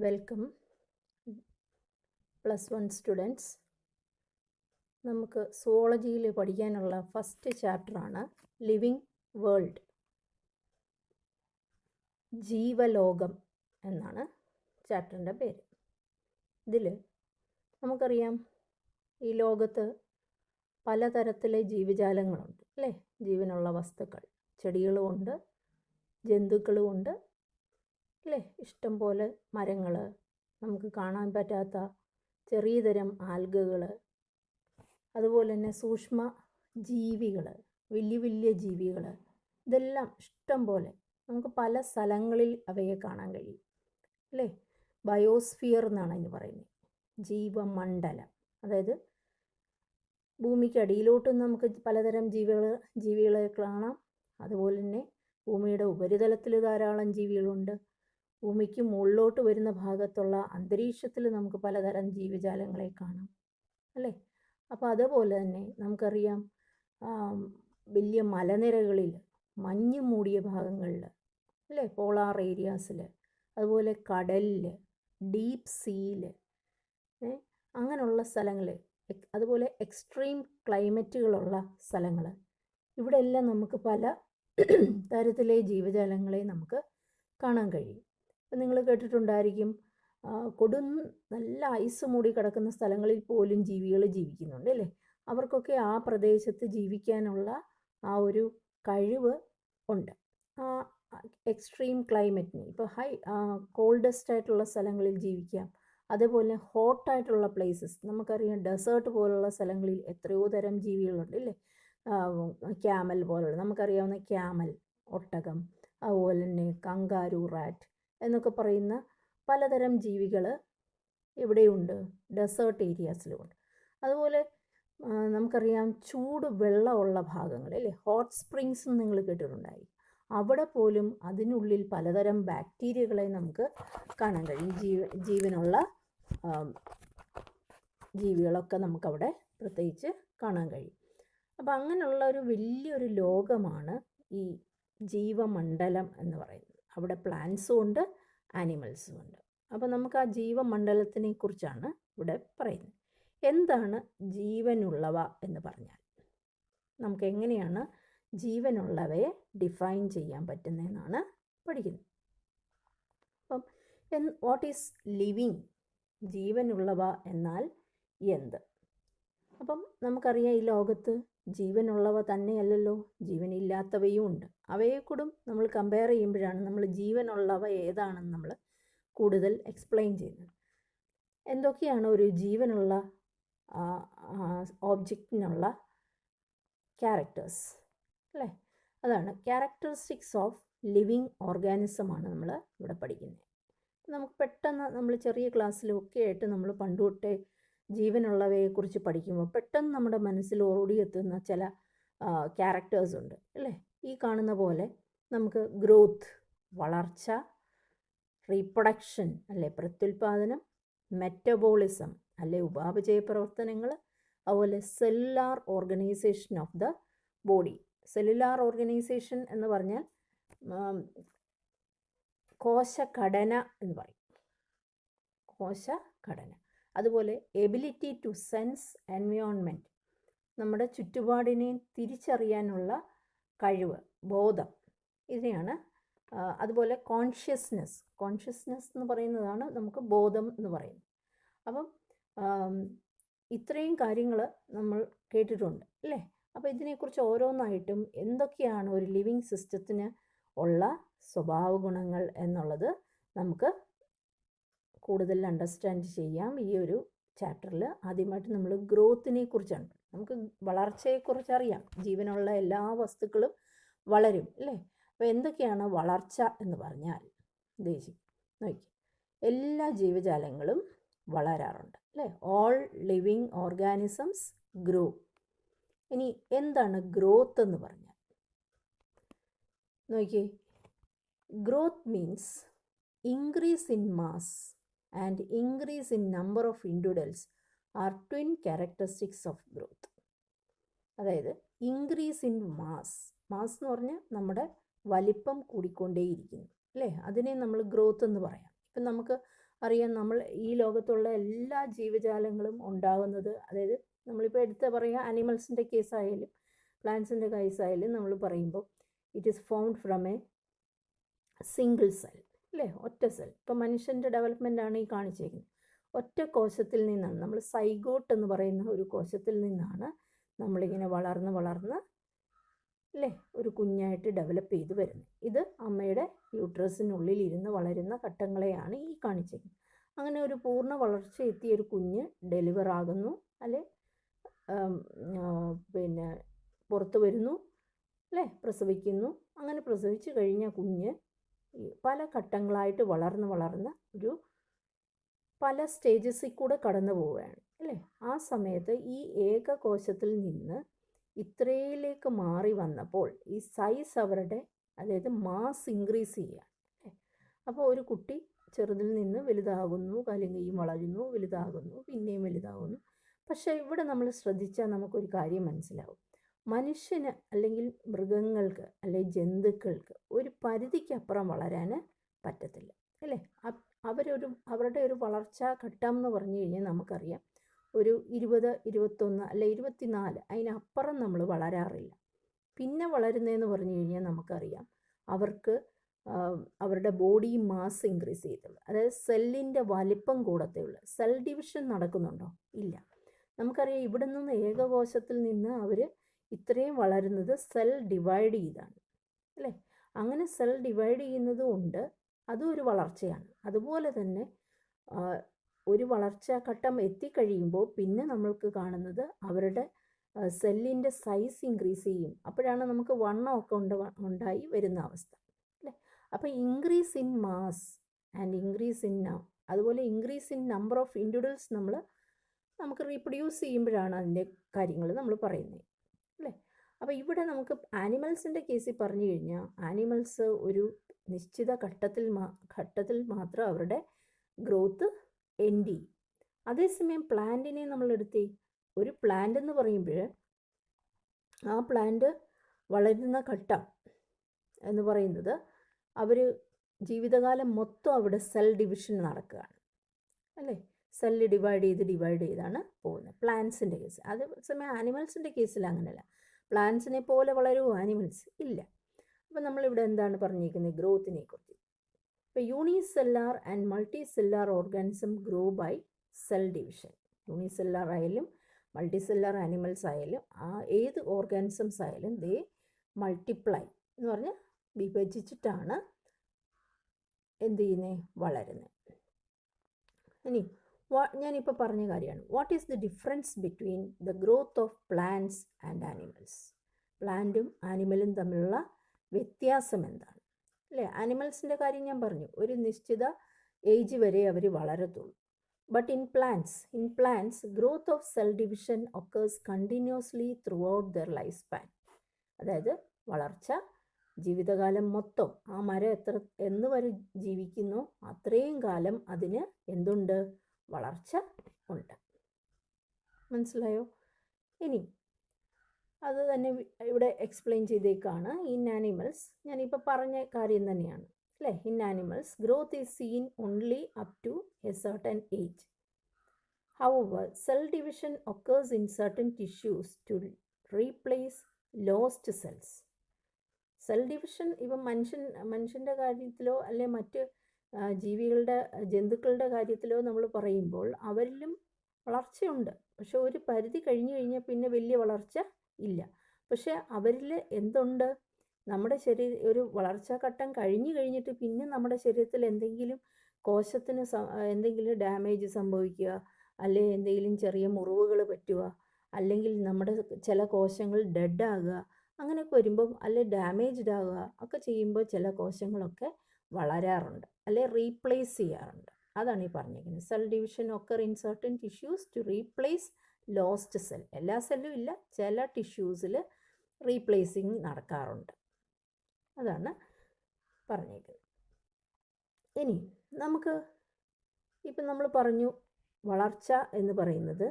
Welcome +1 students. നമുക്ക് സുവോളജിയിൽ പഠിക്കാനുള്ള first ചാപ്റ്ററാണ് ലിവിങ് വേൾഡ്, ജീവലോകം എന്നാണ് ചാപ്റ്ററിൻ്റെ പേര്. ഇതിൽ നമുക്കറിയാം ഈ ലോകത്ത് പലതരത്തിലെ ജീവജാലങ്ങളുണ്ട് അല്ലേ? ജീവനുള്ള വസ്തുക്കൾ, ചെടികളുമുണ്ട്, ജന്തുക്കളുമുണ്ട് അല്ലേ? ഇഷ്ടം പോലെ മരങ്ങൾ, നമുക്ക് കാണാൻ പറ്റാത്ത ചെറിയ തരം ആൽഗകൾ, അതുപോലെ തന്നെ സൂക്ഷ്മ ജീവികൾ, വലിയ വലിയ ജീവികൾ, ഇതെല്ലാം ഇഷ്ടം പോലെ നമുക്ക് പല സ്ഥലങ്ങളിൽ അവയെ കാണാൻ കഴിയും അല്ലേ? ബയോസ്ഫിയർ എന്നാണ് അതിന് പറയുന്നത്, ജീവമണ്ഡലം. അതായത് ഭൂമിക്കടിയിലോട്ടും നമുക്ക് പലതരം ജീവികളെ കാണാം. അതുപോലെ തന്നെ ഭൂമിയുടെ ഉപരിതലത്തിൽ ധാരാളം ജീവികളുണ്ട്. ഭൂമിക്ക് മുകളിലോട്ട് വരുന്ന ഭാഗത്തുള്ള അന്തരീക്ഷത്തിൽ നമുക്ക് പലതരം ജീവജാലങ്ങളെ കാണാം അല്ലേ? അപ്പോൾ അതുപോലെ തന്നെ നമുക്കറിയാം വലിയ മലനിരകളിൽ, മഞ്ഞ് മൂടിയ ഭാഗങ്ങളിൽ അല്ലേ, പോളാർ ഏരിയാസിൽ, അതുപോലെ കടലിൽ, ഡീപ്പ് സീയിൽ, അങ്ങനെയുള്ള സ്ഥലങ്ങൾ, അതുപോലെ എക്സ്ട്രീം ക്ലൈമറ്റുകളുള്ള സ്ഥലങ്ങൾ, ഇവിടെ എല്ലാം നമുക്ക് പല തരത്തിലെ ജീവജാലങ്ങളെ നമുക്ക് കാണാൻ കഴിയും. ഇപ്പം നിങ്ങൾ കേട്ടിട്ടുണ്ടായിരിക്കും, നല്ല ഐസ് മൂടി കിടക്കുന്ന സ്ഥലങ്ങളിൽ പോലും ജീവികൾ ജീവിക്കുന്നുണ്ട് അല്ലേ? അവർക്കൊക്കെ ആ പ്രദേശത്ത് ജീവിക്കാനുള്ള ആ ഒരു കഴിവ് ഉണ്ട്. ആ എക്സ്ട്രീം ക്ലൈമറ്റിന്, ഇപ്പോൾ കോൾഡസ്റ്റ് ആയിട്ടുള്ള സ്ഥലങ്ങളിൽ ജീവിക്കാം. അതേപോലെ ഹോട്ടായിട്ടുള്ള പ്ലേസസ്, നമുക്കറിയാം ഡെസേർട്ട് പോലുള്ള സ്ഥലങ്ങളിൽ എത്രയോ തരം ജീവികളുണ്ട് ഇല്ലേ? ക്യാമൽ പോലുള്ള, നമുക്കറിയാവുന്ന ക്യാമൽ, ഒട്ടകം, അതുപോലെ തന്നെ കങ്കാരു റാറ്റ് എന്നൊക്കെ പറയുന്ന പലതരം ജീവികൾ എവിടെയുണ്ട്? ഡെസേർട്ട് ഏരിയാസിലുമുണ്ട്. അതുപോലെ നമുക്കറിയാം ചൂട് വെള്ളമുള്ള ഭാഗങ്ങൾ അല്ലേ, ഹോട്ട് സ്പ്രിങ്സ് നിങ്ങൾ കേട്ടിട്ടുണ്ടായി. അവിടെ പോലും അതിനുള്ളിൽ പലതരം ബാക്ടീരിയകളെ നമുക്ക് കാണാൻ കഴിയും. ജീവനുള്ള ജീവികളൊക്കെ നമുക്കവിടെ പ്രത്യേകിച്ച് കാണാൻ കഴിയും. അപ്പോൾ അങ്ങനെയുള്ള ഒരു വലിയൊരു ലോകമാണ് ഈ ജീവമണ്ഡലം എന്ന് പറയുന്നത്. അവിടെ പ്ലാന്റ്സും ഉണ്ട്, ആനിമൽസും ഉണ്ട്. അപ്പോൾ നമുക്ക് ആ ജീവമണ്ഡലത്തിനെ കുറിച്ചാണ് ഇവിടെ പറയുന്നത്. എന്താണ് ജീവനുള്ളവ എന്ന് പറഞ്ഞാൽ, നമുക്ക് എങ്ങനെയാണ് ജീവനുള്ളവയെ ഡിഫൈൻ ചെയ്യാൻ പറ്റുന്നതെന്നാണ് പഠിക്കുന്നത്. അപ്പം വാട്ട് ഈസ് ലിവിങ്? ജീവനുള്ളവ എന്നാൽ എന്ത്? അപ്പം നമുക്കറിയാം ഈ ലോകത്ത് ജീവനുള്ളവ തന്നെയല്ലല്ലോ, ജീവനില്ലാത്തവയും ഉണ്ട്. അവയെ കൂടും നമ്മൾ കമ്പയർ ചെയ്യുമ്പോഴാണ് നമ്മൾ ജീവനുള്ളവ ഏതാണെന്ന് നമ്മൾ കൂടുതൽ എക്സ്പ്ലെയിൻ ചെയ്യുന്നത്. എന്തൊക്കെയാണ് ഒരു ജീവനുള്ള ഓബ്ജക്റ്റിനുള്ള ക്യാരക്ടേഴ്സ് അല്ലേ? അതാണ് ക്യാരക്ടറിസ്റ്റിക്സ് ഓഫ് ലിവിങ് ഓർഗാനിസമാണ് നമ്മൾ ഇവിടെ പഠിക്കുന്നത്. നമുക്ക് പെട്ടെന്ന് നമ്മൾ ചെറിയ ക്ലാസ്സിലൊക്കെ ആയിട്ട് നമ്മൾ പണ്ട് തൊട്ടേ ജീവനുള്ളവയെക്കുറിച്ച് പഠിക്കുമ്പോൾ പെട്ടെന്ന് നമ്മുടെ മനസ്സിൽ ഓടിയെത്തുന്ന ചില ക്യാരക്ടേഴ്സ് ഉണ്ട് അല്ലേ? ഈ കാണുന്ന പോലെ നമുക്ക് ഗ്രോത്ത്, വളർച്ച, റീപ്രൊഡക്ഷൻ അല്ലെ പ്രത്യുൽപാദനം, മെറ്റബോളിസം അല്ലെ ഉപാപചയ പ്രവർത്തനങ്ങൾ, അതുപോലെ cellular organisation of the body. Cellular organisation എന്ന് പറഞ്ഞാൽ കോശഘടന എന്ന് പറയും, കോശഘടന. അതുപോലെ എബിലിറ്റി ടു സെൻസ് എൻവയോൺമെൻറ്റ്, നമ്മുടെ ചുറ്റുപാടിനെ തിരിച്ചറിയാനുള്ള കഴിവ്, ബോധം, ഇതിനെയാണ്. അതുപോലെ കോൺഷ്യസ്നെസ് എന്ന് പറയുന്നതാണ് നമുക്ക് ബോധം എന്ന് പറയുന്നത്. അപ്പം ഇത്രയും കാര്യങ്ങൾ നമ്മൾ കേട്ടിട്ടുണ്ട് അല്ലേ? അപ്പോൾ ഇതിനെക്കുറിച്ച് ഓരോന്നായിട്ടും എന്തൊക്കെയാണ് ഒരു ലിവിങ് സിസ്റ്റത്തിന് ഉള്ള സ്വഭാവ ഗുണങ്ങൾ എന്നുള്ളത് നമുക്ക് കൂടുതൽ അണ്ടർസ്റ്റാൻഡ് ചെയ്യാം ഈ ഒരു ചാപ്റ്ററിൽ. ആദ്യമായിട്ട് നമ്മൾ ഗ്രോത്തിനെ കുറിച്ചാണ്. നമുക്ക് വളർച്ചയെക്കുറിച്ച് അറിയാം, ജീവനുള്ള എല്ലാ വസ്തുക്കളും വളരും അല്ലേ? അപ്പോൾ എന്തൊക്കെയാണ് വളർച്ച എന്ന് പറഞ്ഞാൽ? നോക്കി, എല്ലാ ജീവജാലങ്ങളും വളരാറുണ്ട് അല്ലേ? All living organisms grow. ഇനി എന്താണ് ഗ്രോത്ത് എന്ന് പറഞ്ഞാൽ? നോക്കി, growth means increase in mass and increase in number of individuals are twin characteristics of growth. അതായത് ഇൻക്രീസ് ഇൻ മാസ് എന്ന് പറഞ്ഞാൽ നമ്മുടെ വലിപ്പം കൂടിക്കൊണ്ടേയിരിക്കുന്നു അല്ലേ? അതിനെ നമ്മൾ ഗ്രോത്ത് എന്ന് പറയാം. ഇപ്പം നമുക്ക് അറിയാം നമ്മൾ ഈ ലോകത്തുള്ള എല്ലാ ജീവജാലങ്ങളും ഉണ്ടാകുന്നത്, അതായത് നമ്മളിപ്പോൾ എടുത്ത് പറയുക ആനിമൽസിൻ്റെ കേസായാലും പ്ലാന്റ്സിൻ്റെ കേസായാലും നമ്മൾ പറയുമ്പോൾ it is found from A single cell, അല്ലേ, ഒറ്റ സെൽ. ഇപ്പം മനുഷ്യൻ്റെ ഡെവലപ്മെൻ്റ് ആണ് ഈ കാണിച്ചേക്കുന്നത്. ഒറ്റ കോശത്തിൽ നിന്നാണ്, നമ്മൾ സൈഗോട്ട് എന്ന് പറയുന്ന ഒരു കോശത്തിൽ നിന്നാണ് നമ്മളിങ്ങനെ വളർന്ന് അല്ലേ ഒരു കുഞ്ഞായിട്ട് ഡെവലപ്പ് ചെയ്ത് വരുന്നത്. ഇത് അമ്മയുടെ യൂട്രസിനുള്ളിൽ ഇരുന്ന് വളരുന്ന ഘട്ടങ്ങളെയാണ് ഈ കാണിച്ചേക്കുന്നത്. അങ്ങനെ ഒരു പൂർണ്ണ വളർച്ച എത്തിയ ഒരു കുഞ്ഞ് ഡെലിവർ ആകുന്നു, അല്ലെ പിന്നെ പുറത്ത് വരുന്നു, അല്ലേ, പ്രസവിക്കുന്നു. അങ്ങനെ പ്രസവിച്ച് കഴിഞ്ഞ കുഞ്ഞ് പല ഘട്ടങ്ങളായിട്ട് വളർന്ന് ഒരു പല സ്റ്റേജസിൽ കൂടെ കടന്നു പോവുകയാണ്, അല്ലേ. ആ സമയത്ത് ഈ ഏകകോശത്തിൽ നിന്ന് ഇത്രയിലേക്ക് മാറി വന്നപ്പോൾ ഈ സൈസ് അവരുടെ, അതായത് മാസ് ഇൻക്രീസ് ചെയ്യുകയാണ്, അല്ലേ. അപ്പോൾ ഒരു കുട്ടി ചെറുതിൽ നിന്ന് വലുതാകുന്നു, കാലും കൈയും വളരുന്നു, വലുതാകുന്നു, പിന്നെയും വലുതാകുന്നു. പക്ഷേ ഇവിടെ നമ്മൾ ശ്രദ്ധിച്ചാൽ നമുക്കൊരു കാര്യം മനസ്സിലാവും. മനുഷ്യന് അല്ലെങ്കിൽ മൃഗങ്ങൾക്ക് അല്ലെങ്കിൽ ജന്തുക്കൾക്ക് ഒരു പരിധിക്കപ്പുറം വളരാൻ പറ്റത്തില്ല, അല്ലേ. അവരുടെ ഒരു വളർച്ചാ ഘട്ടം എന്ന് പറഞ്ഞു കഴിഞ്ഞാൽ നമുക്കറിയാം ഒരു 20, 21 അല്ലെ 24, അതിനപ്പുറം നമ്മൾ വളരാറില്ല. പിന്നെ വളരുന്നതെന്ന് പറഞ്ഞു കഴിഞ്ഞാൽ നമുക്കറിയാം അവർക്ക് അവരുടെ ബോഡി മാസ് ഇൻക്രീസ് ചെയ്തുള്ളൂ, അതായത് സെല്ലിൻ്റെ വലിപ്പം കൂടത്തേ ഉള്ളൂ. സെൽ ഡിവിഷൻ നടക്കുന്നുണ്ടോ? ഇല്ല. നമുക്കറിയാം ഇവിടെ നിന്ന് ഏകകോശത്തിൽ നിന്ന് അവർ ഇത്രയും വളരുന്നത് സെൽ ഡിവൈഡ് ചെയ്താണ്, അല്ലേ. അങ്ങനെ സെൽ ഡിവൈഡ് ചെയ്യുന്നത് കൊണ്ട് അതും ഒരു വളർച്ചയാണ്. അതുപോലെ തന്നെ ഒരു വളർച്ചാ ഘട്ടം എത്തിക്കഴിയുമ്പോൾ പിന്നെ നമ്മൾക്ക് കാണുന്നത് അവരുടെ സെല്ലിൻ്റെ സൈസ് ഇൻക്രീസ് ചെയ്യും. അപ്പോഴാണ് നമുക്ക് വണ്ണമൊക്കെ ഉണ്ടായി വരുന്ന അവസ്ഥ, അല്ലേ. അപ്പോൾ increase in mass and increase in അതുപോലെ increase in number of individuals നമുക്ക് റീപ്രൊഡ്യൂസ് ചെയ്യുമ്പോഴാണ് അതിൻ്റെ കാര്യങ്ങൾ നമ്മൾ പറയുന്നത്, അല്ലേ. അപ്പോൾ ഇവിടെ നമുക്ക് ആനിമൽസിൻ്റെ കേസിൽ പറഞ്ഞു കഴിഞ്ഞാൽ ആനിമൽസ് ഒരു നിശ്ചിത ഘട്ടത്തിൽ മാത്രം അവരുടെ ഗ്രോത്ത് എൻഡ് ചെയ്യും. അതേസമയം പ്ലാന്റിനെ നമ്മൾ എടുത്തേ, ഒരു പ്ലാന്റ് എന്ന് പറയുമ്പോൾ ആ പ്ലാന്റ് വളരുന്ന ഘട്ടം എന്ന് പറയുന്നത് അവർ ജീവിതകാലം മൊത്തം അവിടെ സെൽ ഡിവിഷൻ നടക്കുകയാണ്, അല്ലേ. സെല്ല് ഡിവൈഡ് ചെയ്താണ് പോകുന്നത് പ്ലാന്റ്സിൻ്റെ കേസ്. അതേസമയം ആനിമൽസിൻ്റെ കേസിൽ അങ്ങനെയല്ല. പ്ലാന്റ്സിനെ പോലെ വളരുമോ ആനിമൽസ്? ഇല്ല. അപ്പോൾ നമ്മളിവിടെ എന്താണ് പറഞ്ഞിരിക്കുന്നത്? ഗ്രോത്തിനെ കുറിച്ച്. ഇപ്പോൾ unicellular and multicellular organism grow by cell division. Unicellular ആയാലും മൾട്ടി സെല്ലാർ ആനിമൽസ് ആയാലും ഏത് ഓർഗാനിസംസ് ആയാലും ദേ മൾട്ടിപ്ലൈ എന്ന് പറഞ്ഞാൽ വിഭജിച്ചിട്ടാണ് എന്ത് ചെയ്യുന്നത്? വളരുന്നത്. ഇനി ഞാനിപ്പോൾ പറഞ്ഞ കാര്യമാണ്, what is the difference between the growth of plants and animals? പ്ലാന്റും ആനിമലും തമ്മിലുള്ള വ്യത്യാസം എന്താണ്, അല്ലേ. ആനിമൽസിൻ്റെ കാര്യം ഞാൻ പറഞ്ഞു, ഒരു നിശ്ചിത ഏജ് വരെ അവർ വളരത്തുള്ളൂ. But in plants growth of cell division occurs continuously throughout their life span. അതായത് വളർച്ച ജീവിതകാലം മൊത്തം ആ മരം എന്ന് വരെ ജീവിക്കുന്നു അത്രയും കാലം അതിന് എന്തുണ്ട്? വളർച്ച ഉണ്ട്. മനസ്സിലായോ? ഇനി അത് തന്നെ ഇവിടെ എക്സ്പ്ലെയിൻ ചെയ്തേക്കാണ്. ഇൻ ആനിമൽസ് ഞാനിപ്പോൾ പറഞ്ഞ കാര്യം തന്നെയാണ്, അല്ലേ. In animals growth is seen only up to a certain age. However cell division occurs in certain tissues to replace lost cells. Cell division ഇപ്പം മനുഷ്യൻ്റെ കാര്യത്തിലോ അല്ലെ മറ്റ് ജന്തുക്കളുടെ കാര്യത്തിലോ നമ്മൾ പറയുമ്പോൾ അവരിലും വളർച്ചയുണ്ട്. പക്ഷെ ഒരു പരിധി കഴിഞ്ഞാൽ പിന്നെ വലിയ വളർച്ച ഇല്ല. പക്ഷെ അവരിൽ എന്തുണ്ട്? നമ്മുടെ ഒരു വളർച്ചാഘട്ടം കഴിഞ്ഞിട്ട് പിന്നെ നമ്മുടെ ശരീരത്തിൽ എന്തെങ്കിലും കോശത്തിന് എന്തെങ്കിലും ഡാമേജ് സംഭവിക്കുക, അല്ലെങ്കിൽ എന്തെങ്കിലും ചെറിയ മുറിവുകൾ പറ്റുക, അല്ലെങ്കിൽ നമ്മുടെ ചില കോശങ്ങൾ ഡെഡാകുക, അങ്ങനെയൊക്കെ വരുമ്പം അല്ലെ ഡാമേജ്ഡ് ആകുക ഒക്കെ ചെയ്യുമ്പോൾ ചില കോശങ്ങളൊക്കെ വളരാറുണ്ട്, അല്ലെ റീപ്ലേസ് ചെയ്യാറുണ്ട്. അതാണ് ഈ പറഞ്ഞിരിക്കുന്നത്. Cell division occur in certain tissues to replace lost cell. എല്ലാ സെല്ലും ഇല്ല, ചില ടിഷ്യൂസിൽ റീപ്ലേസിങ് നടക്കാറുണ്ട്. അതാണ് പറഞ്ഞിരിക്കുന്നത്. ഇനി നമുക്ക് ഇപ്പം നമ്മൾ പറഞ്ഞു വളർച്ച എന്ന് പറയുന്നത്